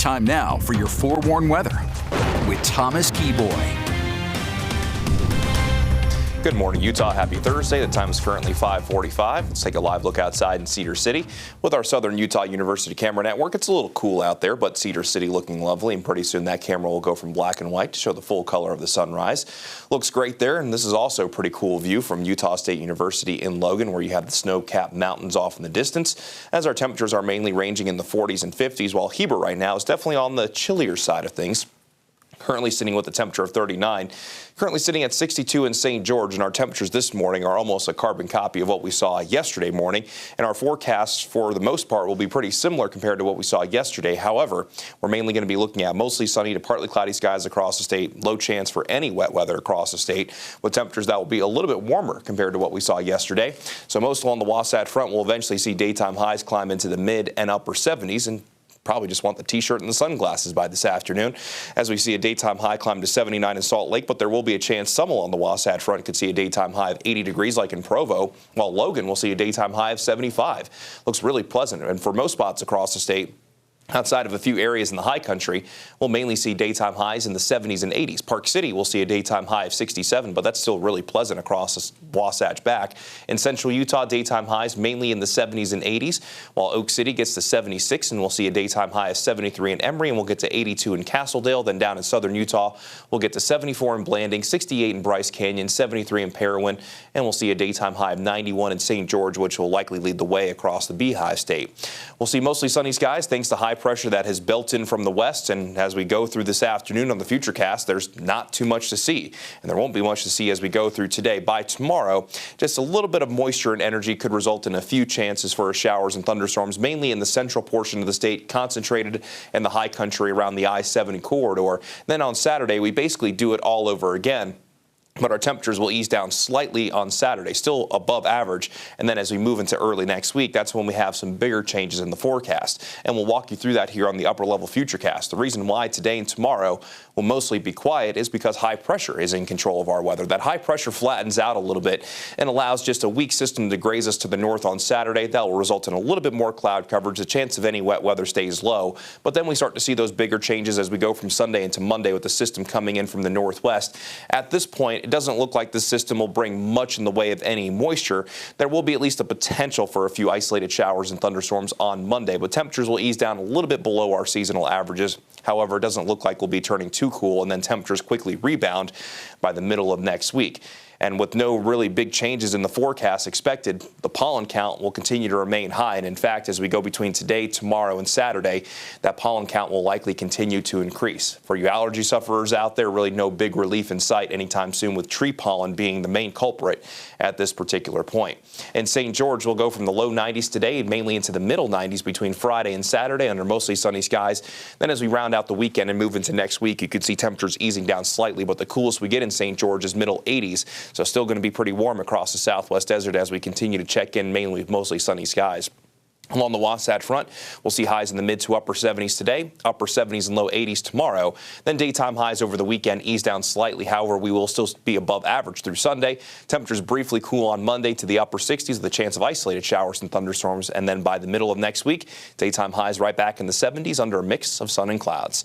Time now for your forewarned weather with Thomas Keyboy. Good morning, Utah. Happy Thursday. The time is currently 5:45. Let's take a live look outside in Cedar City with our Southern Utah University camera network. It's a little cool out there, but Cedar City looking lovely, and pretty soon that camera will go from black and white to show the full color of the sunrise. Looks great there, and this is also a pretty cool view from Utah State University in Logan, where you have the snow-capped mountains off in the distance, as our temperatures are mainly ranging in the 40s and 50s, while Heber right now is definitely on the chillier side of things. Currently sitting with a temperature of 39. Currently sitting at 62 in St. George, and our temperatures this morning are almost a carbon copy of what we saw yesterday morning. And our forecasts, for the most part, will be pretty similar compared to what we saw yesterday. However, we're mainly going to be looking at mostly sunny to partly cloudy skies across the state, low chance for any wet weather across the state, with temperatures that will be a little bit warmer compared to what we saw yesterday. So most along the Wasatch Front will eventually see daytime highs climb into the mid and upper 70s, and probably just want the t-shirt and the sunglasses by this afternoon, as we see a daytime high climb to 79 in Salt Lake, but there will be a chance some along the Wasatch Front could see a daytime high of 80 degrees like in Provo, while Logan will see a daytime high of 75. Looks really pleasant, and for most spots across the state, outside of a few areas in the high country, we'll mainly see daytime highs in the 70s and 80s. Park City will see a daytime high of 67, but that's still really pleasant across the Wasatch back. In central Utah, daytime highs mainly in the 70s and 80s, while Oak City gets to 76, and we'll see a daytime high of 73 in Emory, and we'll get to 82 in Castledale. Then down in southern Utah, we'll get to 74 in Blanding, 68 in Bryce Canyon, 73 in Parowan, and we'll see a daytime high of 91 in St. George, which will likely lead the way across the Beehive State. We'll see mostly sunny skies thanks to high pressure that has built in from the west, and as we go through this afternoon on the Futurecast, there's not too much to see, and there won't be much to see as we go through today. By tomorrow, just a little bit of moisture and energy could result in a few chances for showers and thunderstorms, mainly in the central portion of the state, concentrated in the high country around the I-70 corridor. Then on Saturday, we basically do it all over again, but our temperatures will ease down slightly on Saturday, still above average. And then as we move into early next week, that's when we have some bigger changes in the forecast. And we'll walk you through that here on the upper level Futurecast. The reason why today and tomorrow will mostly be quiet is because high pressure is in control of our weather. That high pressure flattens out a little bit and allows just a weak system to graze us to the north on Saturday. That will result in a little bit more cloud coverage. The chance of any wet weather stays low. But then we start to see those bigger changes as we go from Sunday into Monday with the system coming in from the northwest. At this point, it doesn't look like this system will bring much in the way of any moisture. There will be at least a potential for a few isolated showers and thunderstorms on Monday, but temperatures will ease down a little bit below our seasonal averages. However, it doesn't look like we'll be turning too cool, and then temperatures quickly rebound by the middle of next week. And with no really big changes in the forecast expected, the pollen count will continue to remain high. And in fact, as we go between today, tomorrow, and Saturday, that pollen count will likely continue to increase. For you allergy sufferers out there, really no big relief in sight anytime soon, with tree pollen being the main culprit at this particular point. In St. George, we'll go from the low 90s today mainly into the middle 90s between Friday and Saturday under mostly sunny skies. Then as we round out the weekend and move into next week, you could see temperatures easing down slightly, but the coolest we get in St. George is middle 80s. So still going to be pretty warm across the Southwest desert as we continue to check in mainly with mostly sunny skies. Along the Wasatch Front, we'll see highs in the mid to upper 70s today, upper 70s and low 80s tomorrow. Then daytime highs over the weekend ease down slightly. However, we will still be above average through Sunday. Temperatures briefly cool on Monday to the upper 60s with a chance of isolated showers and thunderstorms. And then by the middle of next week, daytime highs right back in the 70s under a mix of sun and clouds.